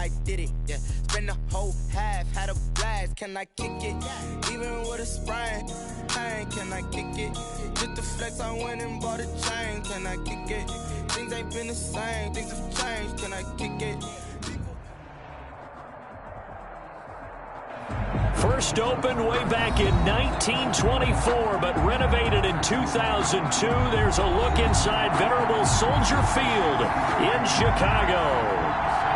I did it, yeah. Spend the whole half, had a blast, can I kick it? Even with a sprain, pain, can I kick it? Just the flex, I went and bought a chain, can I kick it? Things ain't been the same, things have changed, can I kick it? First opened way back in 1924, but renovated in 2002. There's a look inside venerable Soldier Field in Chicago.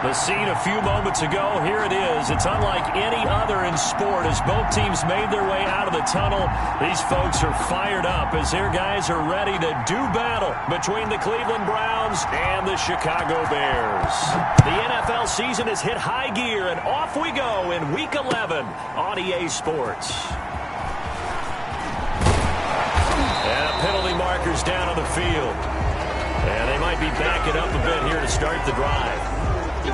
The scene a few moments ago, here it is. It's unlike any other in sport as both teams made their way out of the tunnel. These folks are fired up as their guys are ready to do battle between the Cleveland Browns and the Chicago Bears. The NFL season has hit high gear, and off we go in Week 11 on EA Sports. And penalty markers down on the field. And they might be backing up a bit here to start the drive.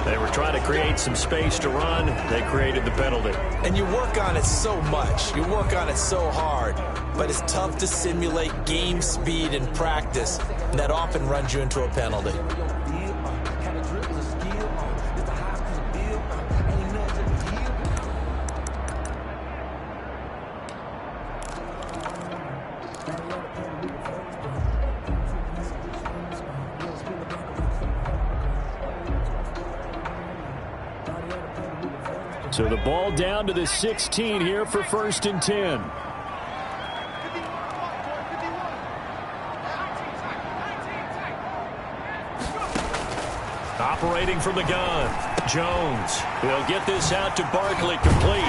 They were trying to create some space to run. They created the penalty. And you work on it so much. You work on it so hard. But it's tough to simulate game speed in practice. And that often runs you into a penalty. So the ball down to the 16 here for 1st and 10. Operating from the gun, Jones will get this out to Barkley, complete.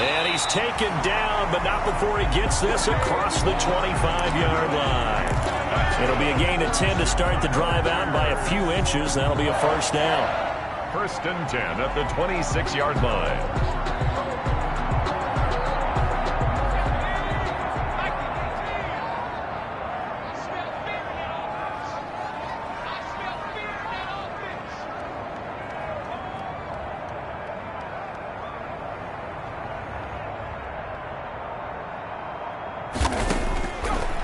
And he's taken down, but not before he gets this across the 25-yard line. It'll be a gain of 10 to start the drive out by a few inches. That'll be a 1st down. 1st and 10 at the 26-yard line.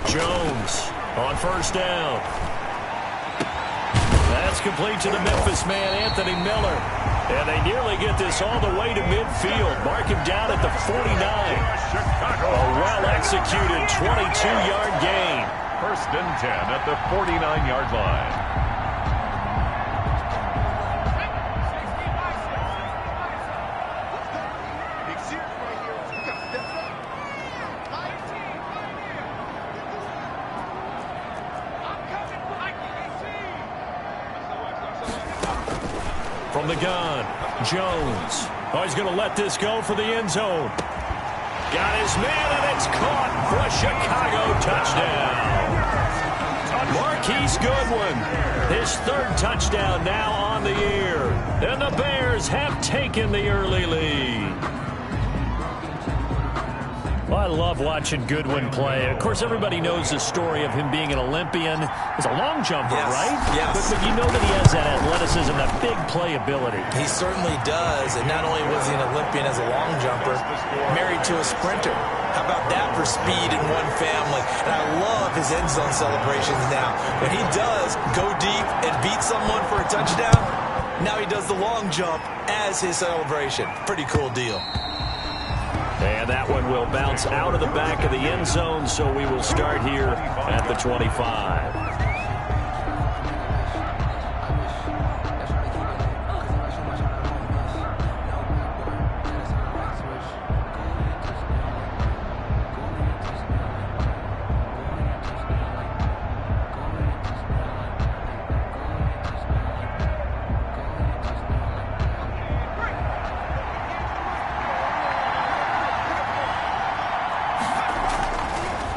Jones on 1st down. That's complete to the Memphis man, Anthony Miller. And they nearly get this all the way to midfield. Mark him down at the 49. A well-executed 22-yard gain. 1st and 10 at the 49-yard line. From the gun, Jones. Oh, he's going to let this go for the end zone. Got his man, and it's caught for a Chicago touchdown. Marquise Goodwin, his 3rd touchdown now on the year. And the Bears have taken the early lead. Well, I love watching Goodwin play. Of course, everybody knows the story of him being an Olympian. He's a long jumper, yes, right? Yes. But you know that he has that athleticism, that big playability. He certainly does. And not only was he an Olympian as a long jumper, married to a sprinter. How about that for speed in one family? And I love his end zone celebrations now. When he does go deep and beat someone for a touchdown, now he does the long jump as his celebration. Pretty cool deal. And that one will bounce out of the back of the end zone, so we will start here at the 25.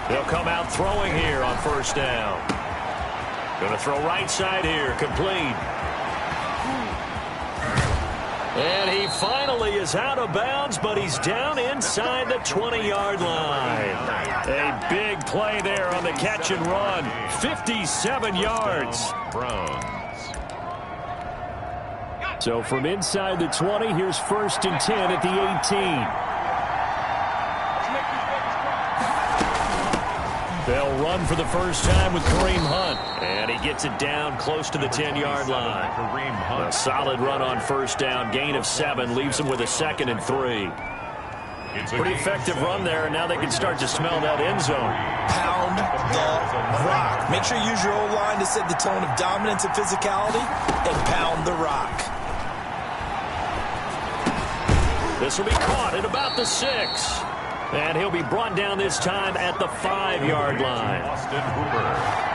They'll come out throwing here on 1st down. Going to throw right side here, complete. And he finally is out of bounds, but he's down inside the 20-yard line. A big play there on the catch and run. 57 yards. So from inside the 20, here's 1st and 10 at the 18. They'll run for the first time with Kareem Hunt. And he gets it down close to the 10-yard line. A solid run on first down. Gain of 7 leaves them with a 2nd and 3. Pretty effective run there, and now they can start to smell that end zone. Pound the rock. Make sure you use your O-line to set the tone of dominance and physicality, and pound the rock. This will be caught at about the 6. And he'll be brought down this time at the 5-yard line.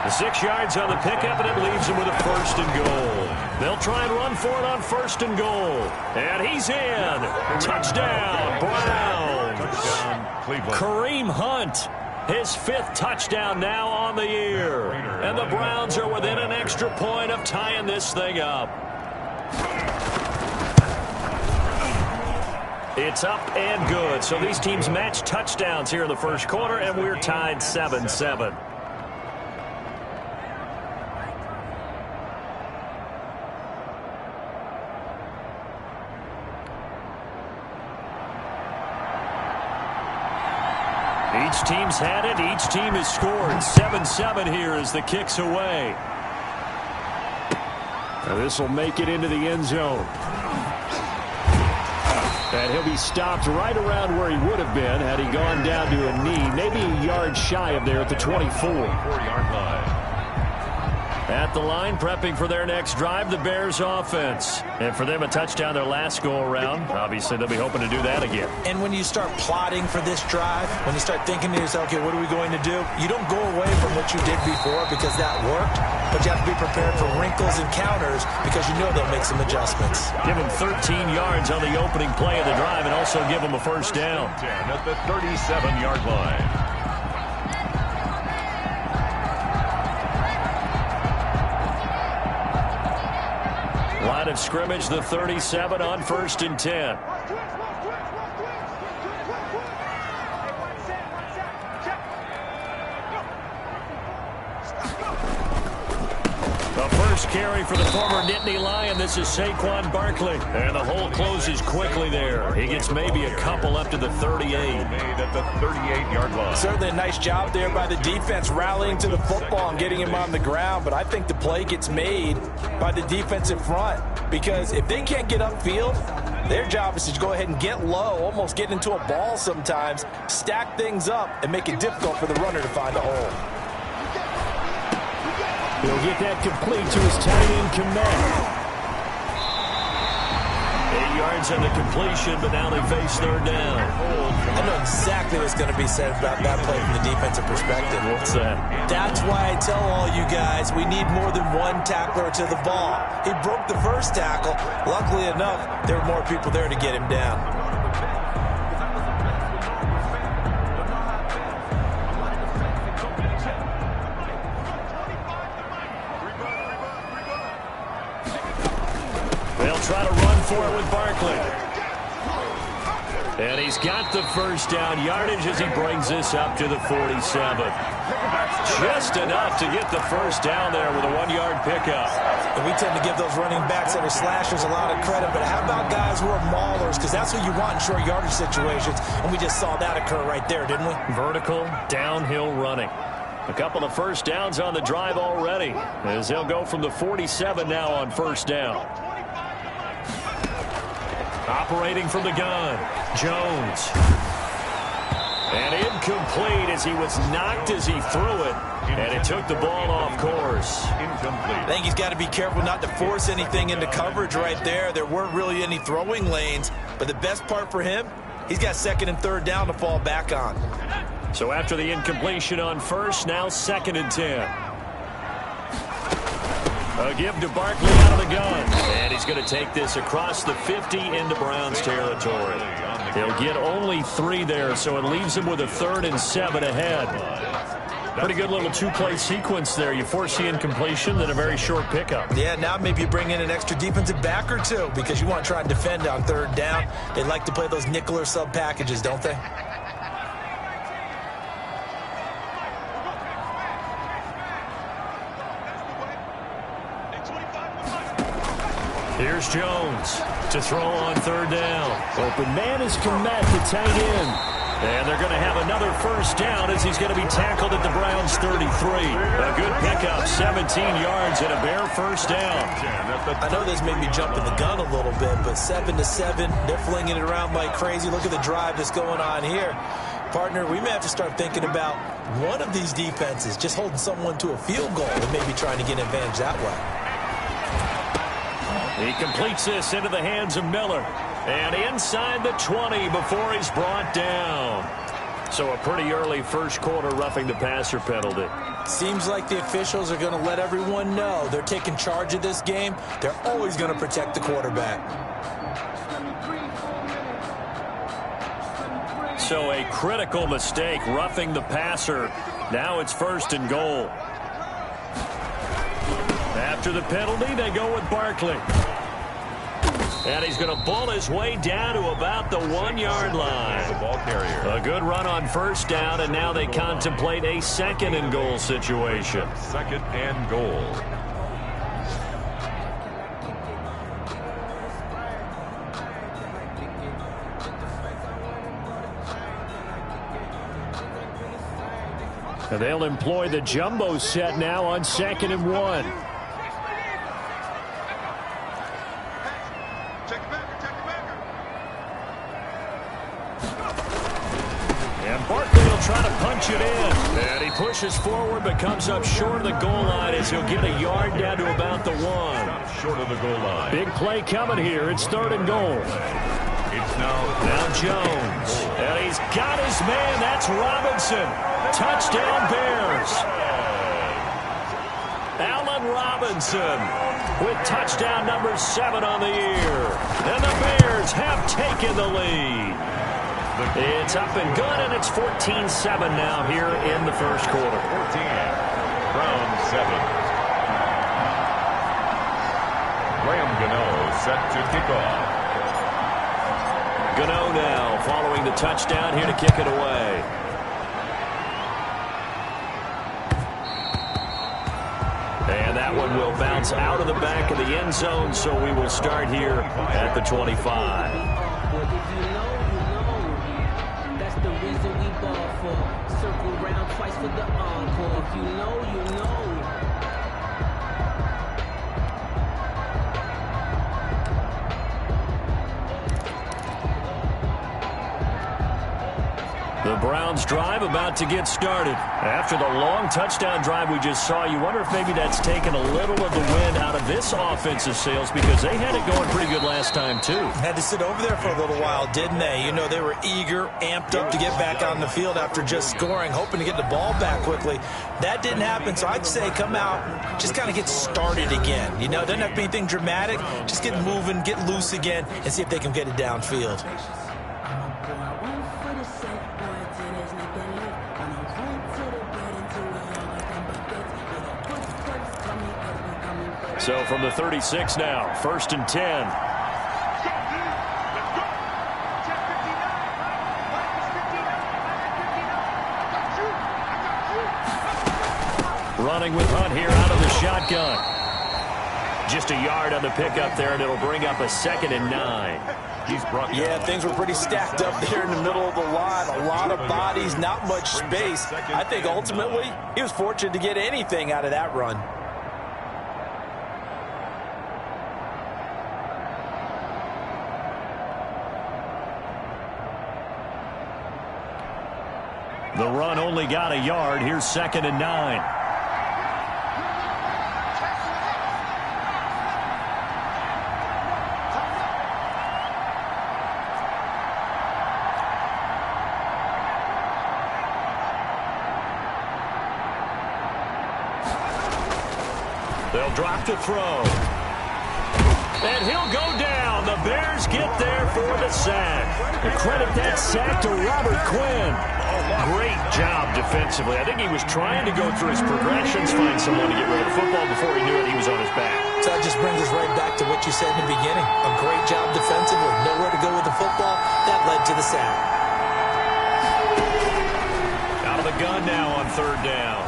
The 6 yards on the pickup, and it leaves him with a 1st and goal. They'll try and run for it on 1st and goal. And he's in. Touchdown, Browns. Kareem Hunt, his 5th touchdown now on the year. And the Browns are within an extra point of tying this thing up. It's up and good. So these teams match touchdowns here in the first quarter, and we're tied 7-7. Each team's had it. Each team has scored. 7-7 here as the kick's away. Now this will make it into the end zone. And he'll be stopped right around where he would have been had he gone down to a knee, maybe a yard shy of there at the 24-yard line. At the line, prepping for their next drive, the Bears offense. And for them, a touchdown their last go-around. Obviously, they'll be hoping to do that again. And when you start plotting for this drive, when you start thinking to yourself, okay, what are we going to do? You don't go away from what you did before because that worked, but you have to be prepared for wrinkles and counters because you know they'll make some adjustments. Give them 13 yards on the opening play of the drive and also give them a first down. At the 37-yard line. Line of scrimmage, the 37 on 1st and 10. The first carry for the former Nittany Lion. This is Saquon Barkley. And the hole closes quickly there. He gets maybe a couple up to the 38. Made at the 38-yard line. Certainly a nice job there by the defense rallying to the football and getting him on the ground, but I think the play gets made by the defensive front because if they can't get upfield, their job is to go ahead and get low, almost get into a ball sometimes, stack things up, and make it difficult for the runner to find a hole. He'll get that complete to his tight end, Komet. 8 yards on the completion, but now they face 3rd down. I know exactly what's going to be said about that play from the defensive perspective. What's that? That's why I tell all you guys we need more than one tackler to the ball. He broke the first tackle. Luckily enough, there were more people there to get him down. They'll try to run for it with Barkley. And he's got the first down yardage as he brings this up to the 47. Just enough to get the first down there with a 1-yard pickup. And we tend to give those running backs that are slashers a lot of credit, but how about guys who are maulers? Because that's what you want in short yardage situations, and we just saw that occur right there, didn't we? Vertical, downhill running. A couple of first downs on the drive already, as they'll go from the 47 now on first down. Operating from the gun, Jones. And incomplete as he was knocked as he threw it. And it took the ball off course. I think he's got to be careful not to force anything into coverage right there. There weren't really any throwing lanes. But the best part for him, he's got 2nd and 3rd down to fall back on. So after the incompletion on first, now 2nd and 10. A give to Barkley out of the gun. And he's going to take this across the 50 into Browns territory. He'll get only 3 there, so it leaves him with a 3rd and 7 ahead. Pretty good little 2-play sequence there. You force the incompletion, then a very short pickup. Yeah, now maybe you bring in an extra defensive back or two because you want to try and defend on 3rd down. They like to play those nickel or sub packages, don't they? Here's Jones to throw on 3rd down. Open man is Komet, the tight end. And they're going to have another first down as he's going to be tackled at the Browns' 33. A good pickup, 17 yards and a bare first down. I know this made me jump in the gun a little bit, but 7-7, they're flinging it around like crazy. Look at the drive that's going on here. Partner, we may have to start thinking about one of these defenses just holding someone to a field goal and maybe trying to get an advantage that way. He completes this into the hands of Miller. And inside the 20 before he's brought down. So a pretty early first quarter roughing the passer penalty. Seems like the officials are going to let everyone know they're taking charge of this game. They're always going to protect the quarterback. So a critical mistake roughing the passer. Now it's 1st and goal. After the penalty, they go with Barkley. And he's going to bull his way down to about the 1-yard line. The ball carrier. A good run on first down, and now they contemplate a 2nd and goal situation. 2nd and goal. And they'll employ the jumbo set now on 2nd and 1. Trying to punch it in. And he pushes forward but comes up short of the goal line as he'll get a yard down to about the 1. Short of the goal line. Big play coming here. It's 3rd and goal. It's now Jones. And he's got his man. That's Robinson. Touchdown Bears. Allen Robinson with touchdown number 7 on the year. And the Bears have taken the lead. It's up and good, and it's 14-7 now here in the first quarter. 14. Browns 7. Graham Gano set to kick off. Gano now following the touchdown here to kick it away. And that one will bounce out of the back of the end zone, so we will start here at the 25. Circle round twice for the encore. If you know, you know. The Browns drive about to get started. After the long touchdown drive we just saw, you wonder if maybe that's taken a little of the wind out of this offensive sails because they had it going pretty good last time too. Had to sit over there for a little while, didn't they? You know, they were eager, amped up to get back on the field after just scoring, hoping to get the ball back quickly. That didn't happen, so I'd say come out, just kind of get started again. You know, doesn't have to be anything dramatic. Just get moving, get loose again, and see if they can get it downfield. So from the 36 now, 1st and 10. Running with Hunt here out of the shotgun. Just a yard on the pickup there, and it'll bring up a 2nd and 9. Yeah, things were pretty stacked up there in the middle of the line. A lot of bodies, not much space. I think ultimately he was fortunate to get anything out of that run. The run only got a yard. Here's 2nd and 9. They'll drop to throw. And he'll go down. The Bears get there for the sack. And credit that sack to Robert Quinn. Great job defensively. I think he was trying to go through his progressions, find someone to get rid of the football before he knew it. He was on his back. So that just brings us right back to what you said in the beginning. A great job defensively. Nowhere to go with the football. That led to the sack. Out of the gun now on 3rd down.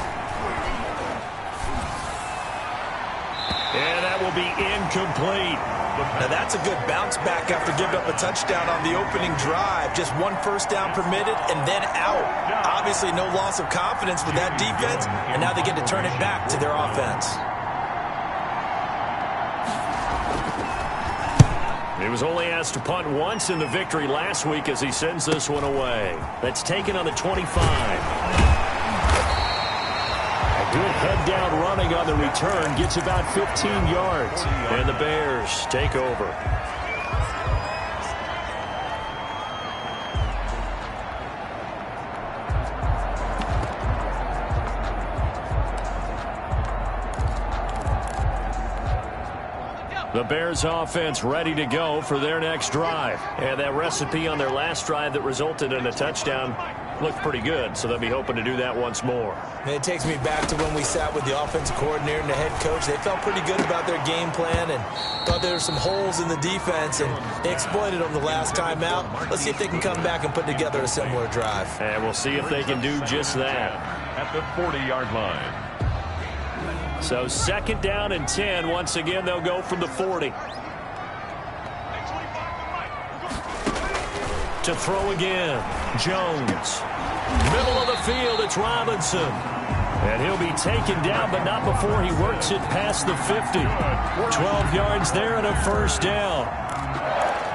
And that will be incomplete. Now that's a good bounce back after giving up a touchdown on the opening drive. Just one first down permitted and then out. Obviously no loss of confidence with that defense, and now they get to turn it back to their offense. He was only asked to punt once in the victory last week as he sends this one away. That's taken on the 25. A good head-down running on the return. Gets about 15 yards. And the Bears take over. The Bears offense ready to go for their next drive. And that recipe on their last drive that resulted in a touchdown looked pretty good, so they'll be hoping to do that once more. And it takes me back to when we sat with the offensive coordinator and the head coach. They felt pretty good about their game plan and thought there were some holes in the defense, and they exploited them the last time out. Let's see if they can come back and put together a similar drive. And we'll see if they can do just that. At the 40-yard line. So 2nd down and 10. Once again, they'll go from the 40. To throw again, Jones. Middle of the field, it's Robinson. And he'll be taken down, but not before he works it past the 50. 12 yards there and a first down.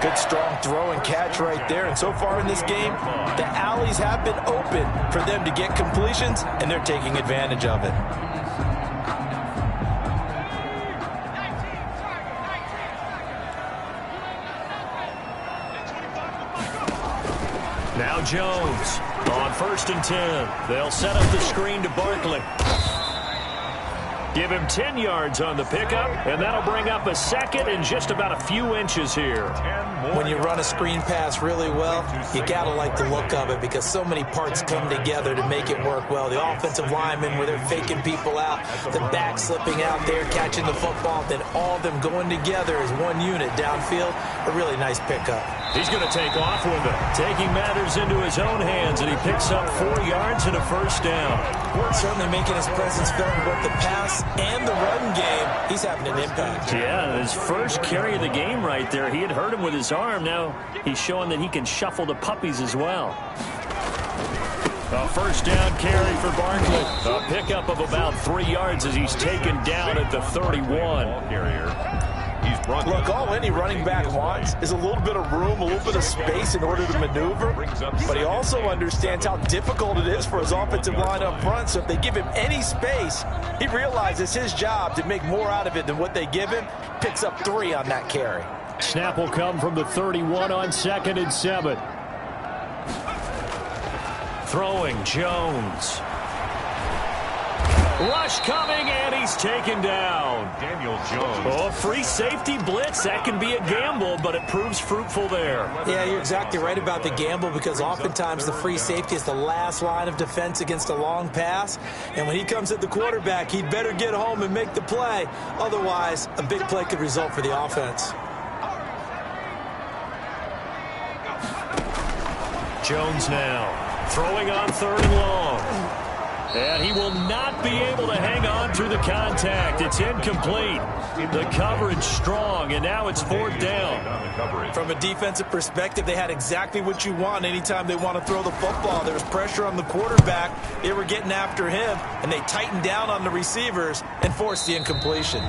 Good strong throw and catch right there. And so far in this game, the alleys have been open for them to get completions, and they're taking advantage of it. Now Jones on 1st and 10. They'll set up the screen to Barkley. Give him 10 yards on the pickup, and that'll bring up a second and just about a few inches here. When you run a screen pass really well, you got to like the look of it because so many parts come together to make it work well. The offensive linemen where they're faking people out, the back slipping out there, catching the football, then all of them going together as one unit downfield. A really nice pickup. He's going to take off with it, taking matters into his own hands, and he picks up 4 yards and a first down. Certainly making his presence felt in both the pass and the run game. He's having an impact. Yeah, his first carry of the game right there. He had hurt him with his arm. Now he's showing that he can shuffle the puppies as well. A first down carry for Barkley. A pickup of about 3 yards as he's taken down at the 31. Look, all any running back wants is a little bit of room, a little bit of space in order to maneuver. But he also understands how difficult it is for his offensive line up front. So if they give him any space, he realizes his job to make more out of it than what they give him. Picks up 3 on that carry. Snap will come from the 31 on 2nd and 7. Throwing Jones. Rush coming, and he's taken down. Daniel Jones. Oh, free safety blitz. That can be a gamble, but it proves fruitful there. Yeah, you're exactly right about the gamble because oftentimes the free safety is the last line of defense against a long pass. And when he comes at the quarterback, he'd better get home and make the play. Otherwise, a big play could result for the offense. Jones now throwing on 3rd and long. And he will not be able to hang on through the contact. It's incomplete. The coverage strong, and now it's 4th down. From a defensive perspective, they had exactly what you want anytime they want to throw the football. There was pressure on the quarterback. They were getting after him, and they tightened down on the receivers and forced the incompletion.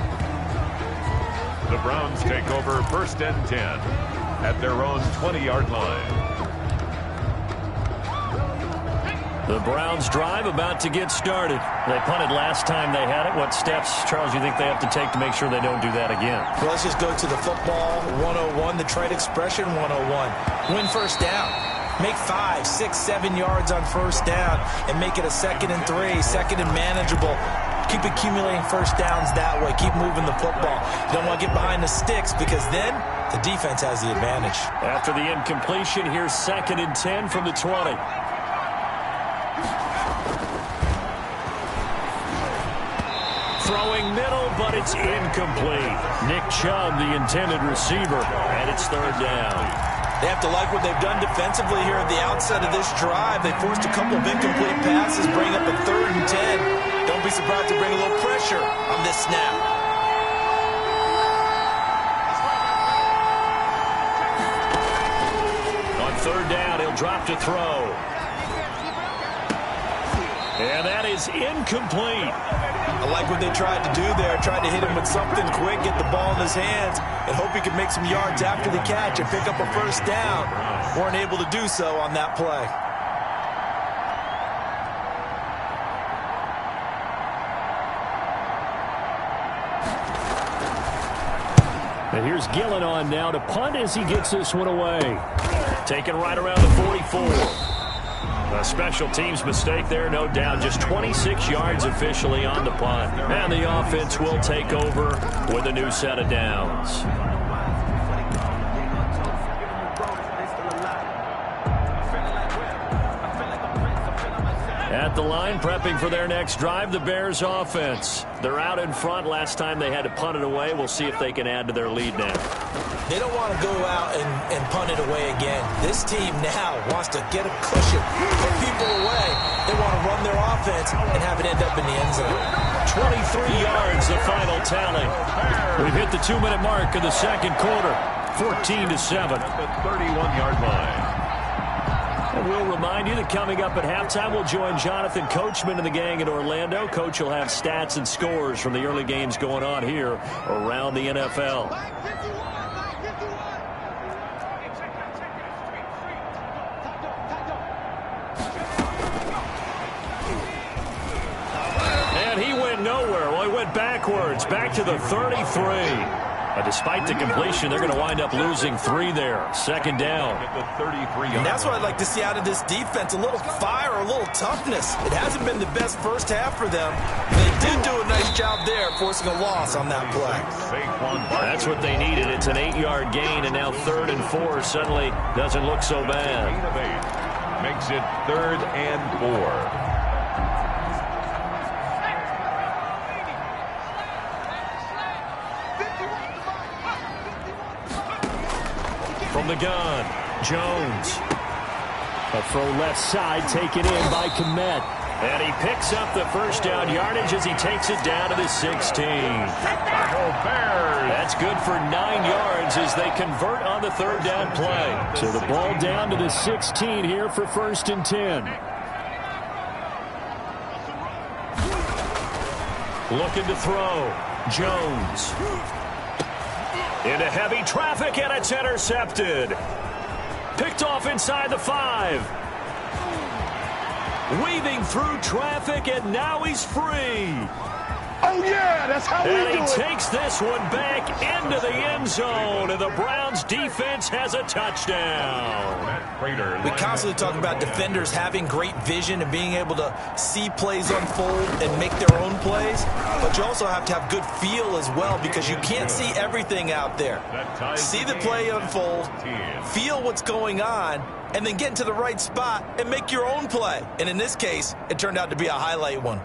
The Browns take over 1st and 10 at their own 20-yard line. The Browns drive about to get started. They punted last time they had it. What steps, Charles, you think they have to take to make sure they don't do that again? Well, let's just go to the football 101, the trade expression 101. Win first down. Make 5, 6, 7 yards on first down and make it a 2nd and 3, 2nd and manageable. Keep accumulating first downs that way. Keep moving the football. You don't want to get behind the sticks because then the defense has the advantage. After the incompletion, here's 2nd and 10 from the 20. Throwing middle, but it's incomplete. Nick Chubb, the intended receiver, and it's 3rd down. They have to like what they've done defensively here at the outset of this drive. They forced a couple of incomplete passes, bring up a 3rd and 10. Don't be surprised to bring a little pressure on this snap. third down. He'll drop to throw. And that is incomplete. I like what they tried to do there. Tried to hit him with something quick, get the ball in his hands, and hope he could make some yards after the catch and pick up a first down. Weren't able to do so on that play. And here's Gillen on now to punt as he gets this one away. Taken right around the 44. A special teams mistake there, no doubt. Just 26 yards officially on the punt. And the offense will take over with a new set of downs. At the line, prepping for their next drive, the Bears offense. They're out in front. Last time they had to punt it away. We'll see if they can add to their lead now. They don't want to go out and punt it away again. This team now wants to get a cushion, put people away. They want to run their offense and have it end up in the end zone. 23 yards, the final tally. We've hit the 2-minute mark of the second quarter. 14-7. At the 31-yard line. And we'll remind you that coming up at halftime, we'll join Jonathan Coachman and the gang in Orlando. Coach will have stats and scores from the early games going on here around the NFL. And he went nowhere. Well, he went backwards, back to the 33. Despite the completion, they're going to wind up losing 3 there. Second down. And that's what I'd like to see out of this defense. A little fire, a little toughness. It hasn't been the best first half for them. They did do a nice job there, forcing a loss on that play. That's what they needed. It's an 8-yard gain, and now 3rd and 4 suddenly doesn't look so bad. Makes it 3rd and 4. From the gun, Jones. A throw left side taken in by Kmet. And he picks up the first down yardage as he takes it down to the 16. That's good for 9 yards as they convert on the 3rd down play. So the ball down to the 16 here for 1st and 10. Looking to throw. Jones. Into heavy traffic, and it's intercepted. Picked off inside the 5. Weaving through traffic, and now he's free. Oh, yeah, that's how we do it. And he takes this one back into the end zone, and the Browns defense has a touchdown. We constantly talk about defenders having great vision and being able to see plays unfold and make their own plays, but you also have to have good feel as well because you can't see everything out there. See the play unfold, feel what's going on, and then get into the right spot and make your own play. And in this case, it turned out to be a highlight one.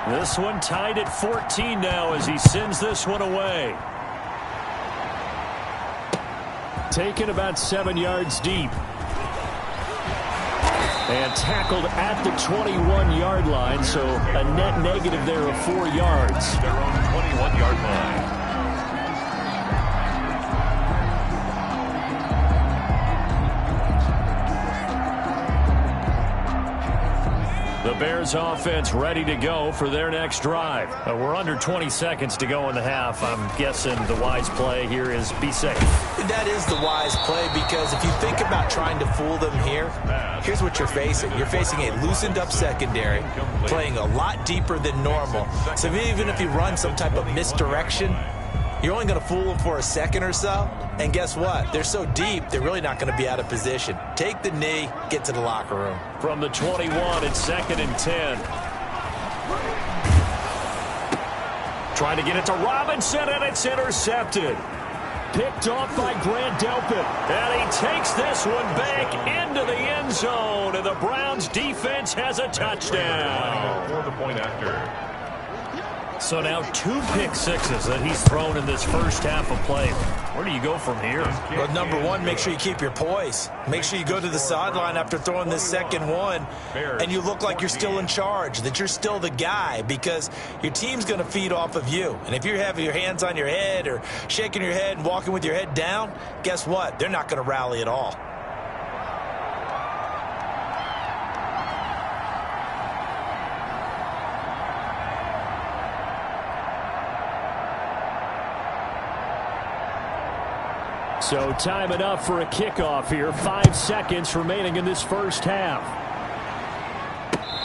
This one tied at 14 now as he sends this one away. Taken about 7 yards deep. And tackled at the 21-yard line, so a net negative there of 4 yards. Their own 21-yard line. The Bears offense ready to go for their next drive. We're under 20 seconds to go in the half. I'm guessing the wise play here is be safe. That is the wise play because if you think about trying to fool them here, here's what you're facing. You're facing a loosened up secondary, playing a lot deeper than normal. So even if you run some type of misdirection, you're only going to fool them for a second or so. And guess what? They're so deep, they're really not going to be out of position. Take the knee, get to the locker room. From the 21, it's 2nd and 10. Trying to get it to Robinson, and it's intercepted. Picked off by Grant Delpit. And he takes this one back into the end zone, and the Browns defense has a touchdown. For the point after. So now 2 pick sixes that he's thrown in this first half of play. Where do you go from here? Well, number one, make sure you keep your poise. Make sure you go to the sideline after throwing this second one, and you look like you're still in charge, that you're still the guy, because your team's going to feed off of you. And if you're having your hands on your head or shaking your head and walking with your head down, guess what? They're not going to rally at all. So time enough for a kickoff here. 5 seconds remaining in this first half.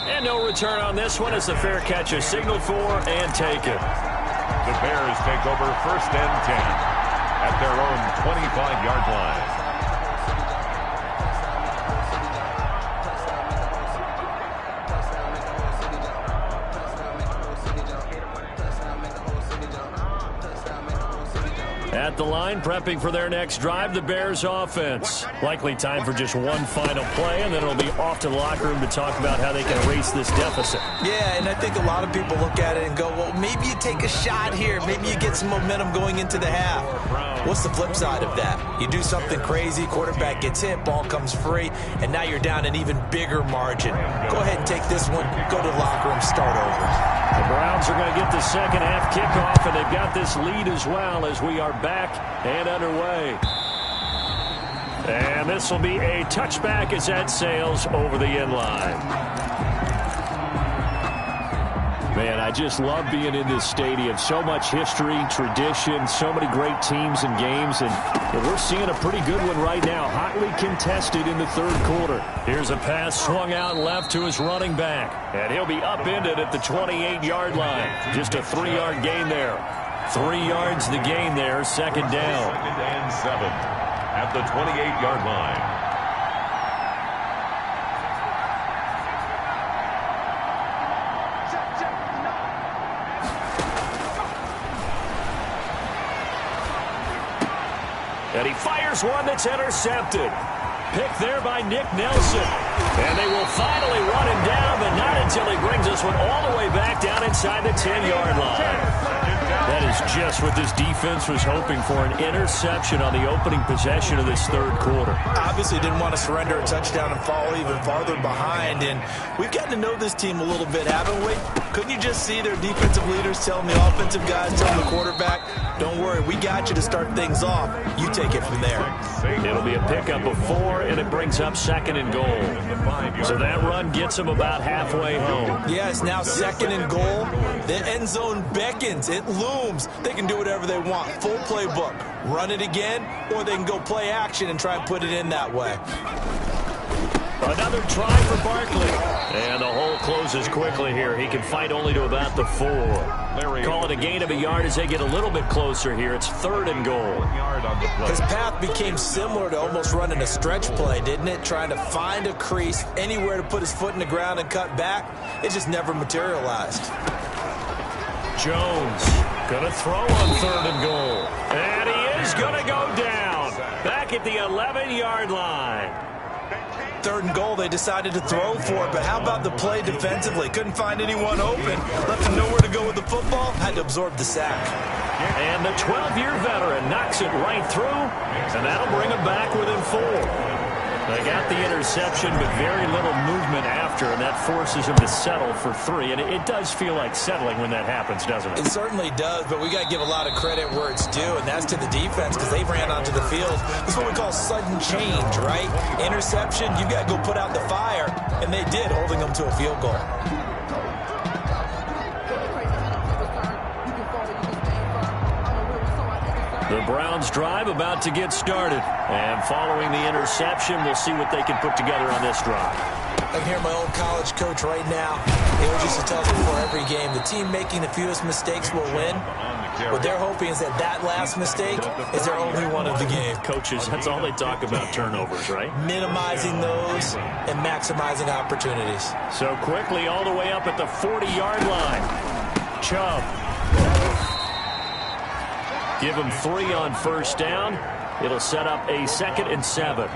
And no return on this one as the fair catch is signaled for and taken. The Bears take over 1st and 10 at their own 25-yard line. At the line, prepping for their next drive, the Bears offense. Likely time for just one final play, and then it'll be off to the locker room to talk about how they can erase this deficit. Yeah, and I think a lot of people look at it and go, well, maybe you take a shot here. Maybe you get some momentum going into the half. What's the flip side of that? You do something crazy, quarterback gets hit, ball comes free, and now you're down an even bigger margin. Go ahead and take this one, go to the locker room, start over. The Browns are going to get the second half kickoff, and they've got this lead as well as we are back and underway. And this will be a touchback as that sails over the end line. Man, I just love being in this stadium. So much history, tradition, so many great teams and games, and we're seeing a pretty good one right now. Hotly contested in the third quarter. Here's a pass swung out left to his running back, and he'll be upended at the 28-yard line. Just a 3-yard gain there. 3 yards the gain there, second down. 2nd and 7 at the 28-yard line. And he fires one that's intercepted. Picked there by Nick Nelson. And they will finally run him down, but not until he brings this one all the way back down inside the 10-yard line. That is just what this defense was hoping for, an interception on the opening possession of this third quarter. Obviously didn't want to surrender a touchdown and fall even farther behind, and we've gotten to know this team a little bit, haven't we? Couldn't you just see their defensive leaders telling the offensive guys, telling the quarterback, don't worry, we got you to start things off. You take it from there. It'll be a pickup of 4, and it brings up 2nd and goal. So that run gets them about halfway home. Yeah, it's now 2nd and goal. The end zone beckons. It looms. They can do whatever they want. Full playbook. Run it again, or they can go play action and try and put it in that way. Another try for Barkley. And the hole closes quickly here. He can fight only to about the 4. Call it a gain of a yard as they get a little bit closer here. It's 3rd and goal. His path became similar to almost running a stretch play, didn't it? Trying to find a crease, anywhere to put his foot in the ground and cut back. It just never materialized. Jones going to throw on 3rd and goal. And he is going to go down. Back at the 11-yard line. 3rd and goal, they decided to throw for it, but how about the play defensively? Couldn't find anyone open. Left him nowhere to go with the football. Had to absorb the sack. And the 12-year veteran knocks it right through, and that'll bring him back within 4. They got the interception, but very little movement after, and that forces him to settle for 3. And it does feel like settling when that happens, doesn't it? It certainly does, but we got to give a lot of credit where it's due, and that's to the defense because they ran onto the field. This is what we call sudden change, right? Interception, you got to go put out the fire, and they did, holding them to a field goal. The Browns drive about to get started. And following the interception, we'll see what they can put together on this drive. I'm here, my old college coach right now. He always used to tell us before every game, the team making the fewest mistakes will win. What they're hoping is that last mistake is their only one of the game. Coaches, that's all they talk about, turnovers, right? Minimizing those and maximizing opportunities. So quickly all the way up at the 40-yard line. Chubb. Give him 3 on 1st down. It'll set up a 2nd and 7.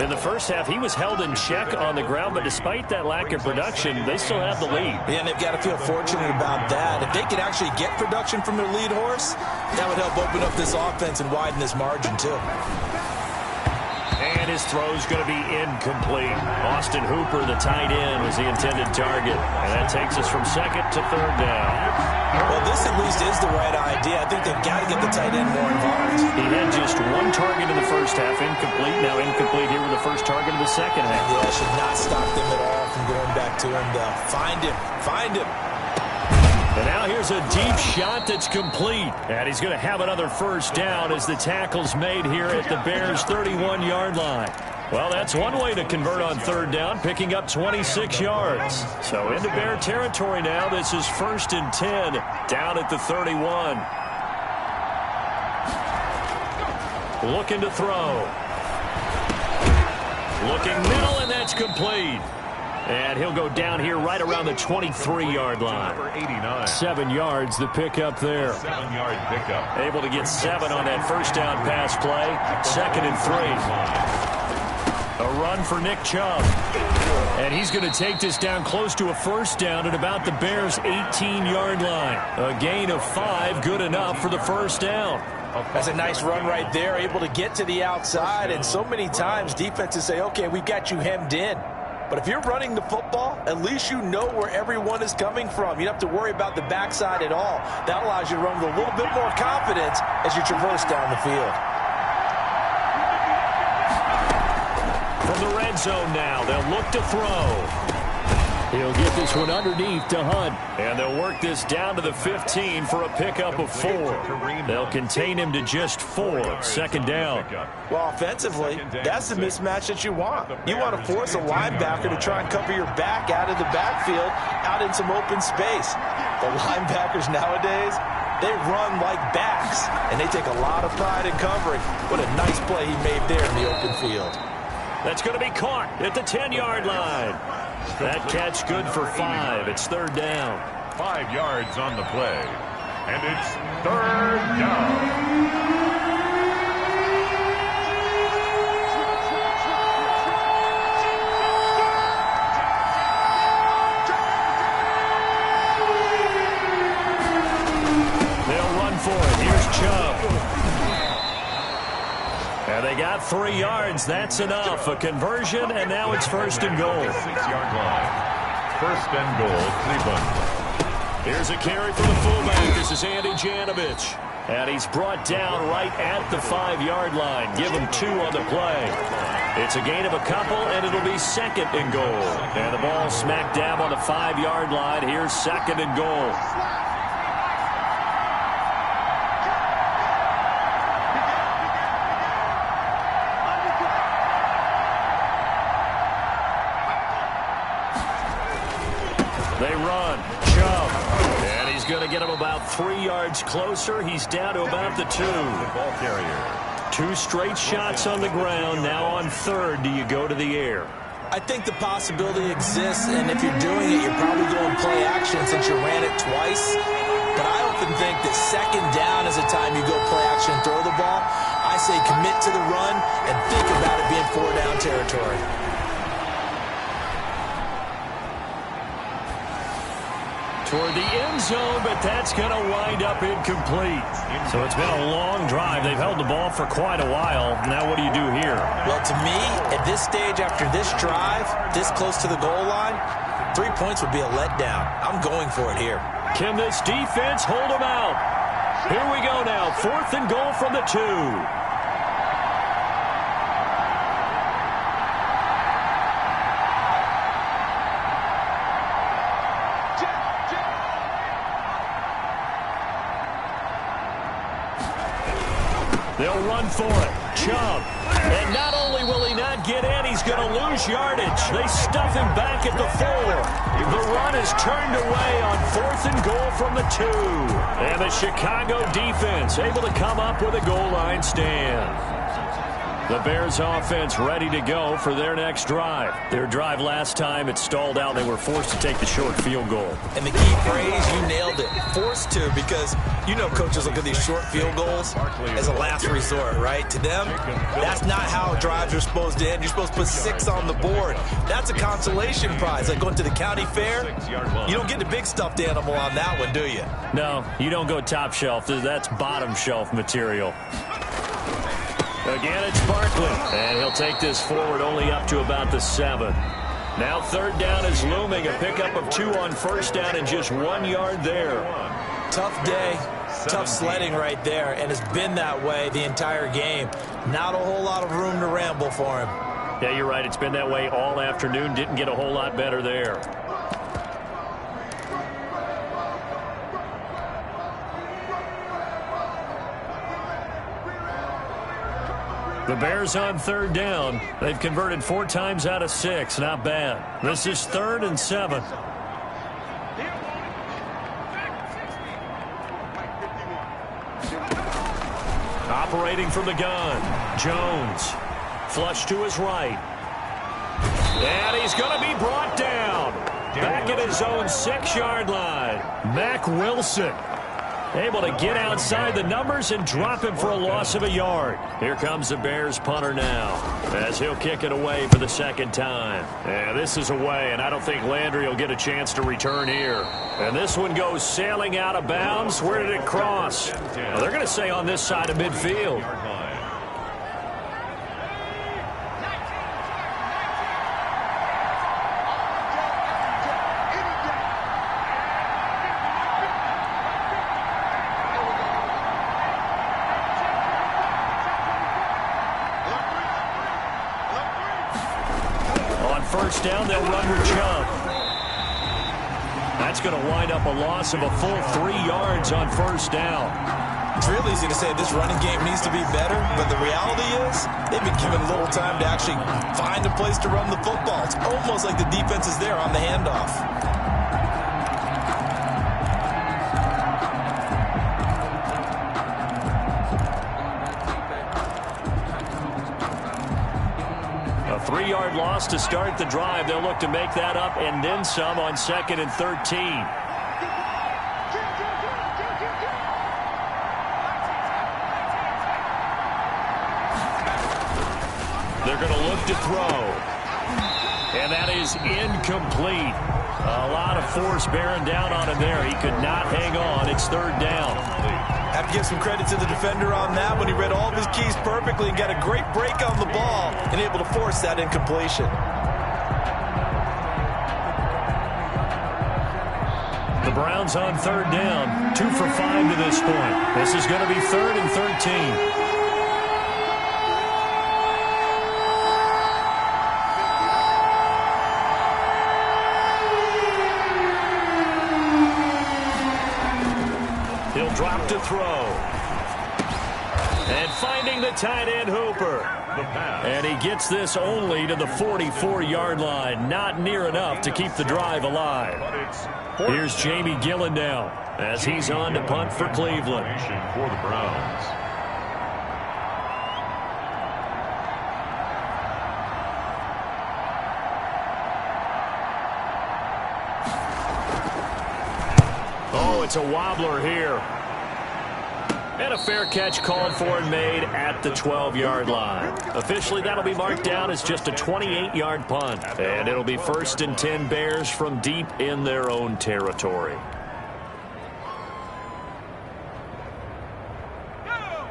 In the first half, he was held in check on the ground, but despite that lack of production, they still have the lead. Yeah, and they've got to feel fortunate about that. If they could actually get production from their lead horse, that would help open up this offense and widen this margin, too. And his throw's going to be incomplete. Austin Hooper, the tight end, was the intended target. And that takes us from 2nd to 3rd down. Well, this at least is the right idea. I think they've got to get the tight end more involved. He had just 1 target in the first half, incomplete. Now incomplete here with the first target of the second half. Yeah, should not stop them at all from going back to him, though. Find him. Find him. And now here's a deep shot that's complete. And he's going to have another first down as the tackle's made here at the Bears' 31-yard line. Well, that's one way to convert on 3rd down, picking up 26 yards. So into Bear territory now. This is 1st and 10 down at the 31. Looking to throw. Looking middle, and that's complete. And he'll go down here right around the 23-yard line. 7 yards, the pickup there. 7-yard pickup. Able to get 7 on that first down pass play. 2nd and 3. A run for Nick Chubb. And he's going to take this down close to a first down at about the Bears' 18-yard line. A gain of 5, good enough for the first down. That's a nice run right there, able to get to the outside. And so many times defenses say, okay, we've got you hemmed in. But if you're running the football, at least you know where everyone is coming from. You don't have to worry about the backside at all. That allows you to run with a little bit more confidence as you traverse down the field. From the red zone now, they'll look to throw. He'll get this one underneath to Hunt. And they'll work this down to the 15 for a pickup of 4. They'll contain him to just 4. 2nd down. Well, offensively, that's the mismatch that you want. You want to force a linebacker to try and cover your back out of the backfield, out in some open space. The linebackers nowadays, they run like backs, and they take a lot of pride in covering. What a nice play he made there in the open field. That's going to be caught at the 10-yard line. That catch good for 5. It's 3rd down. 5 yards on the play. And it's 3rd down. And they got 3 yards. That's enough. A conversion, and now it's 1st and goal. 6-yard line. 1st and goal, Cleveland. Here's a carry for the fullback. This is Andy Janovich. And he's brought down right at the 5-yard line. Give him 2 on the play. It's a gain of a couple, and it'll be 2nd and goal. And the ball smack dab on the 5-yard line. Here's 2nd and goal. They run. Chubb. And he's going to get him about 3 yards closer. He's down to about the 2. Ball carrier. 2 straight shots on the ground. Now on 3rd, do you go to the air? I think the possibility exists, and if you're doing it, you're probably going play action since you ran it twice. But I often think that 2nd down is a time you go play action and throw the ball. I say commit to the run and think about it being 4-down territory. Toward the end zone, but that's going to wind up incomplete. So it's been a long drive. They've held the ball for quite a while. Now what do you do here? Well, to me, at this stage after this drive, this close to the goal line, 3 points would be a letdown. I'm going for it here. Can this defense hold them out? Here we go now. 4th and goal from the 2. They'll run for it. Chubb. And not only will he not get in, he's going to lose yardage. They stuff him back at the 4. The run is turned away on 4th and goal from the 2. And the Chicago defense able to come up with a goal line stand. The Bears offense ready to go for their next drive. Their drive last time, it stalled out. They were forced to take the short field goal. And the key phrase, you nailed it. forced to, because you know coaches look at these short field goals as a last resort, right? To them, that's not how drives are supposed to end. You're supposed to put 6 on the board. That's a consolation prize, like going to the county fair. You don't get the big stuffed animal on that one, do you? No, you don't go top shelf. That's bottom shelf material. Again, it's Barkley, and he'll take this forward only up to about the 7. Now third down is looming, a pickup of 2 on first down and just 1 yard there. Tough day, tough sledding right there, and it's been that way the entire game. Not a whole lot of room to ramble for him. Yeah, you're right. It's been that way all afternoon. Didn't get a whole lot better there. The Bears on third down. They've converted 4 times out of 6. Not bad. This is 3rd and 7. Operating from the gun. Jones. Flush to his right. And he's going to be brought down. Back at his own 6-yard line. Mack Wilson able to get outside the numbers and drop him for a loss of a yard. Here comes the Bears punter now as he'll kick it away for the 2nd time. And this is away, and I don't think Landry will get a chance to return here. And this one goes sailing out of bounds. Where did it cross? Well, they're going to say on this side of midfield. First down, they'll run with Chubb. That's going to wind up a loss of a full 3 yards on first down. It's real easy to say this running game needs to be better, but the reality is they've been given little time to actually find a place to run the football. It's almost like the defense is there on the handoff. A 3-yard loss to start the drive. They'll look to make that up and then some on 2nd and 13. They're going to look to throw. And that is incomplete. A lot of force bearing down on him there. He could not hang on. It's 3rd down. Have to give some credit to the defender on that when he read all of his keys perfectly and got a great break on the ball and able to force that incompletion. The Browns on 3rd down. 2 for 5 to this point. This is going to be 3rd and 13. He'll drop to throw. And finding the tight end Hooper. And he gets this only to the 44-yard line. Not near enough to keep the drive alive. Here's Jamie Gillen now as he's on to punt for Cleveland. For the Browns. Oh, it's a wobbler here. And a fair catch called for and made at the 12-yard line. Officially, that'll be marked down as just a 28-yard punt. And it'll be 1st and 10 Bears from deep in their own territory.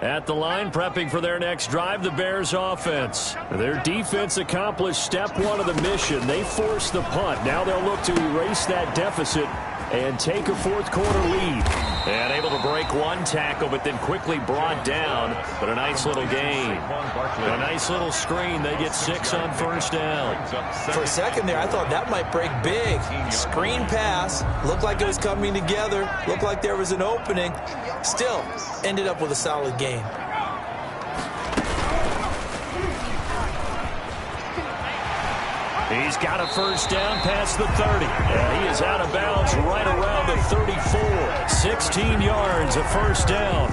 At the line, prepping for their next drive, the Bears offense. Their defense accomplished step 1 of the mission. They forced the punt. Now they'll look to erase that deficit and take a 4th quarter lead. And able to break 1 tackle, but then quickly brought down. But a nice little gain. A nice little screen. They get 6 on first down. For a second there, I thought that might break big. Screen pass. Looked like it was coming together. Looked like there was an opening. Still, ended up with a solid gain. He's got a first down past the 30. And he is out of bounds right around the 34. 16 yards, a first down.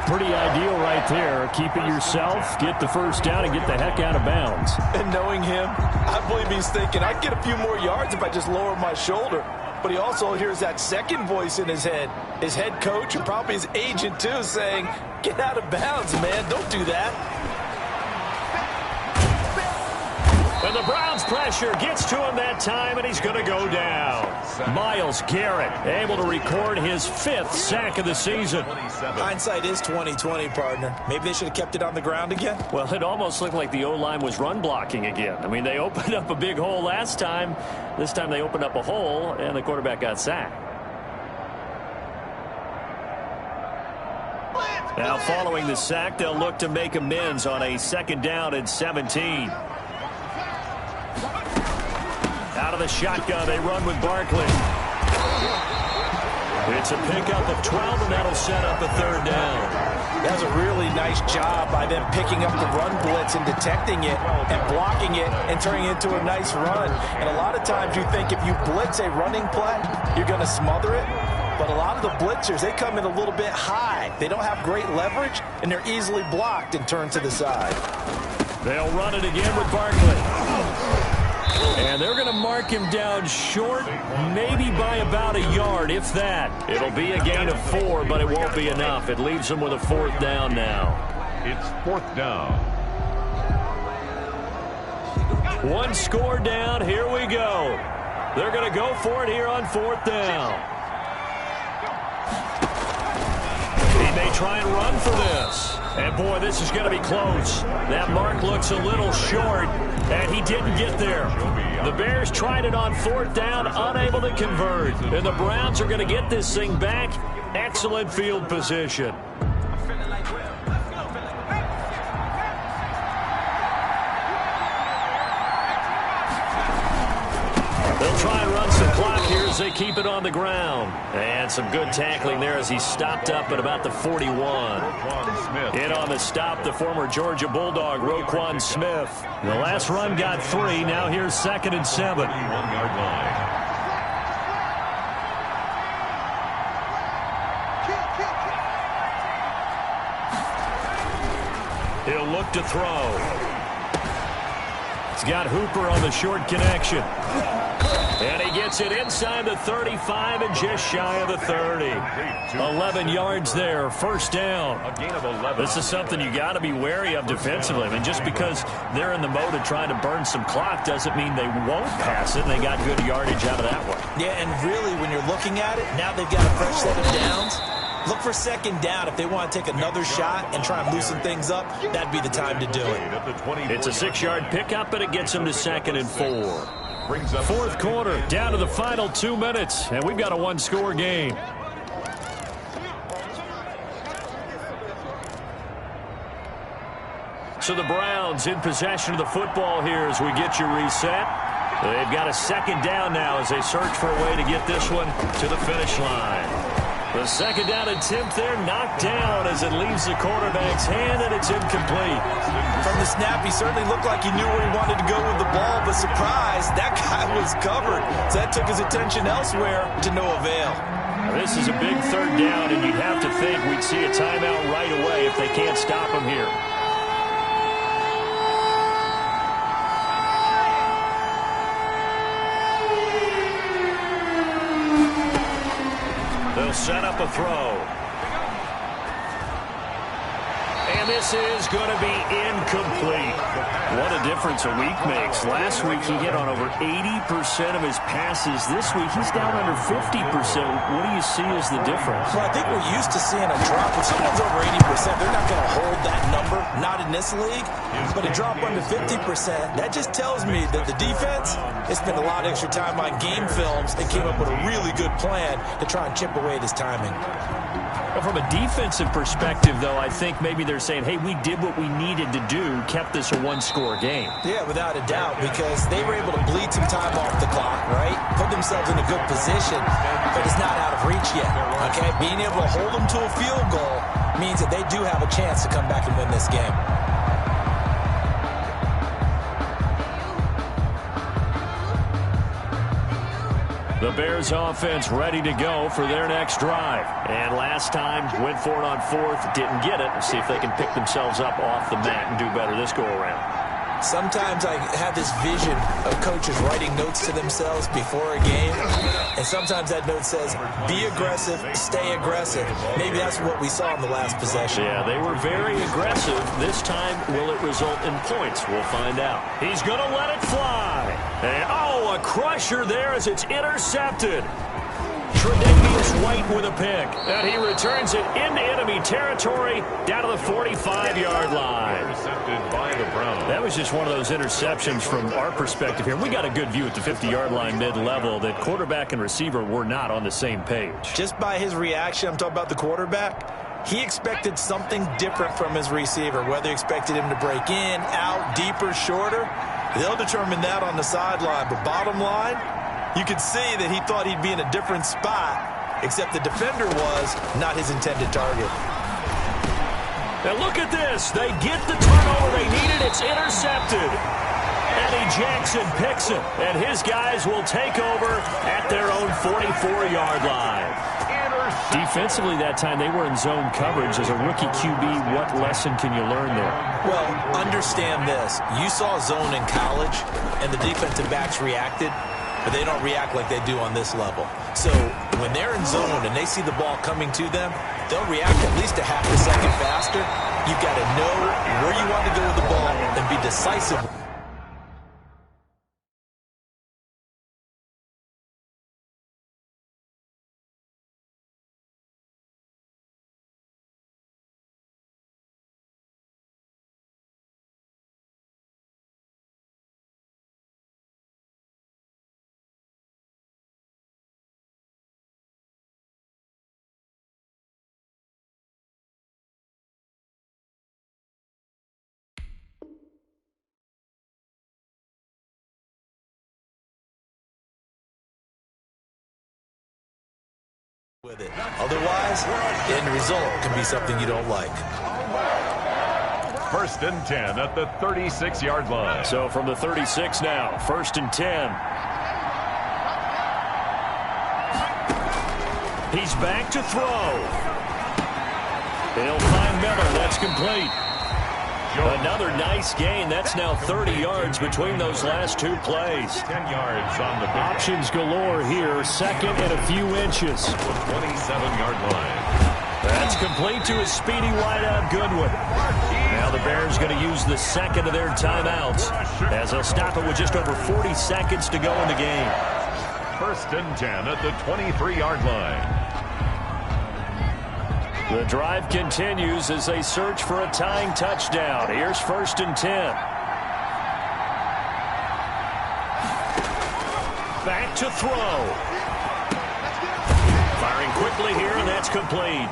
Pretty ideal right there. Keep it yourself, get the first down, and get the heck out of bounds. And knowing him, I believe he's thinking, I'd get a few more yards if I just lower my shoulder. but he also hears that second voice in his head. His head coach and probably his agent, too, saying, get out of bounds, man. Don't do that. And the Browns pressure gets to him that time, and he's going to go down. Myles Garrett able to record his 5th sack of the season. Hindsight is 20/20, partner. Maybe they should have kept it on the ground again. Well, it almost looked like the O-line was run blocking again. I mean, they opened up a big hole last time. This time they opened up a hole, and the quarterback got sacked. Now, following the sack, they'll look to make amends on a 2nd down and 17. Out of the shotgun, they run with Barkley. It's a pickup of 12, and that'll set up a 3rd down. That was a really nice job by them picking up the run blitz and detecting it and blocking it and turning it into a nice run. And a lot of times you think if you blitz a running play, you're going to smother it. But a lot of the blitzers, they come in a little bit high. They don't have great leverage, and they're easily blocked and turned to the side. They'll run it again with Barkley. And they're going to mark him down short, maybe by about a yard, if that. It'll be a gain of 4, but it won't be enough. It leaves him with a 4th down now. It's 4th down. 1 score down. Here we go. They're going to go for it here on 4th down. He may try and run for this. And, boy, this is going to be close. That mark looks a little short, and he didn't get there. The Bears tried it on 4th down, unable to convert. And the Browns are going to get this thing back. Excellent field position. They'll try and run some clock here as they keep it on the ground. And some good tackling there as he stopped up at about the 41. In on the stop, the former Georgia Bulldog, Roquan Smith. The last run got 3. Now here's 2nd and 7. 1-yard line. He'll look to throw. He's got Hooper on the short connection. And he gets it inside the 35 and just shy of the 30. 11 yards there, 1st down. A gain of 11. This is something you got to be wary of defensively. I mean, just because they're in the mode of trying to burn some clock doesn't mean they won't pass it. And they got good yardage out of that one. Yeah, and really, when you're looking at it, now they've got a fresh set of downs. Look for 2nd down. If they want to take another shot and try and loosen things up, that'd be the time to do it. It's a 6-yard pickup, and it gets them to 2nd and 4. 4th quarter, down to the final 2 minutes, and we've got a 1-score game. So the Browns in possession of the football here as we get you reset. They've got a 2nd down now as they search for a way to get this one to the finish line. The 2nd down attempt there knocked down as it leaves the quarterback's hand, and it's incomplete. From the snap, he certainly looked like he knew where he wanted to go with the ball, but surprise, that guy was covered. So that took his attention elsewhere to no avail. This is a big 3rd down, and you'd have to think we'd see a timeout right away if they can't stop him here. They'll set up a throw. And this is going to be incomplete. What a difference a week makes. Last week he hit on over 80% of his passes. This week he's down under 50%. What do you see as the difference? Well, I think we're used to seeing a drop. When someone's over 80%, they're not going to hold that number. Not in this league. But a drop under 50%, that just tells me that the defense has spent a lot of extra time on game films and came up with a really good plan to try and chip away at his timing. Well, from a defensive perspective, though, I think maybe they're saying, hey, we did what we needed to do, kept this a 1-score game. Yeah, without a doubt, because they were able to bleed some time off the clock, right? Put themselves in a good position, but it's not out of reach yet, okay? Being able to hold them to a field goal means that they do have a chance to come back and win this game. The Bears offense ready to go for their next drive. And last time, went for it on 4th, didn't get it. Let's see if they can pick themselves up off the mat and do better this go-around. Sometimes I have this vision of coaches writing notes to themselves before a game, and sometimes that note says, be aggressive, stay aggressive. Maybe that's what we saw in the last possession. Yeah, they were very aggressive. This time, will it result in points? We'll find out. He's going to let it fly. And, oh, a crusher there as it's intercepted. Tre'Davious White with a pick, and he returns it into enemy territory down to the 45-yard line. Intercepted by the Browns. That was just one of those interceptions from our perspective here. We got a good view at the 50-yard line mid-level that quarterback and receiver were not on the same page. Just by his reaction, I'm talking about the quarterback, he expected something different from his receiver, whether he expected him to break in, out, deeper, shorter. They'll determine that on the sideline, but bottom line, you could see that he thought he'd be in a different spot, except the defender was not his intended target. Now look at this. They get the turnover they needed. It's intercepted. Eddie Jackson picks it, and his guys will take over at their own 44-yard line. Defensively that time, they were in zone coverage. As a rookie QB, what lesson can you learn there? Well, understand this. You saw zone in college, and the defensive backs reacted, but they don't react like they do on this level. So when they're in zone and they see the ball coming to them, they'll react at least a half a second faster. You've got to know where you want to go with the ball and be decisive. With it. Otherwise, the end result can be something you don't like. 1st and 10 at the 36-yard line. So from the 36 now, 1st and 10. He's back to throw. He'll find Miller. That's complete. Another nice gain. That's now 30 yards between those last two plays. 10 yards on the options galore here. Second and a few inches. 27-yard line. That's complete to his speedy wideout Goodwin. Now the Bears going to use the second of their timeouts as they'll stop it with just over 40 seconds to go in the game. 1st and 10 at the 23-yard line. The drive continues as they search for a tying touchdown. Here's 1st and 10. Back to throw. Firing quickly here, and that's complete.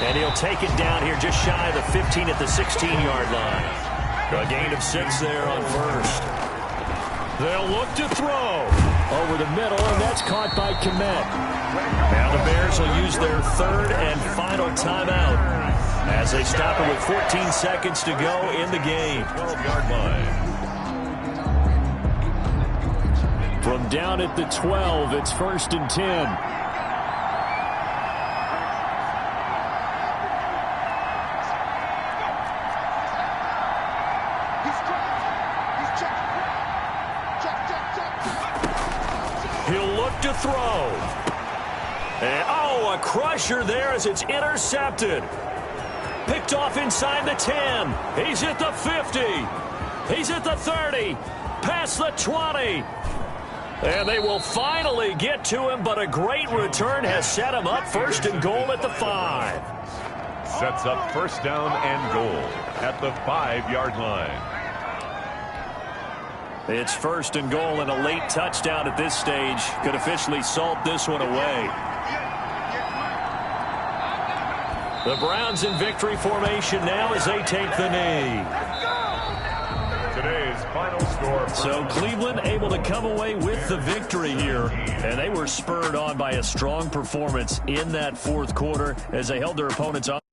And he'll take it down here just shy of the 15 at the 16-yard line. A gain of 6 there on 1st. They'll look to throw over the middle, and that's caught by Kmet. Now the Bears will use their 3rd and final timeout as they stop it with 14 seconds to go in the game. 12-yard line. From down at the 12, it's 1st and 10. He'll look to throw. And, oh, a crusher there as it's intercepted. Picked off inside the 10. He's at the 50. He's at the 30. Past the 20. And they will finally get to him, but a great return has set him up 1st and goal at the 5. Sets up 1st down and goal at the 5-yard line. It's 1st and goal, and a late touchdown at this stage could officially salt this one away. The Browns in victory formation now as they take the knee. Today's final score. So Cleveland able to come away with the victory here, and they were spurred on by a strong performance in that 4th quarter as they held their opponents up.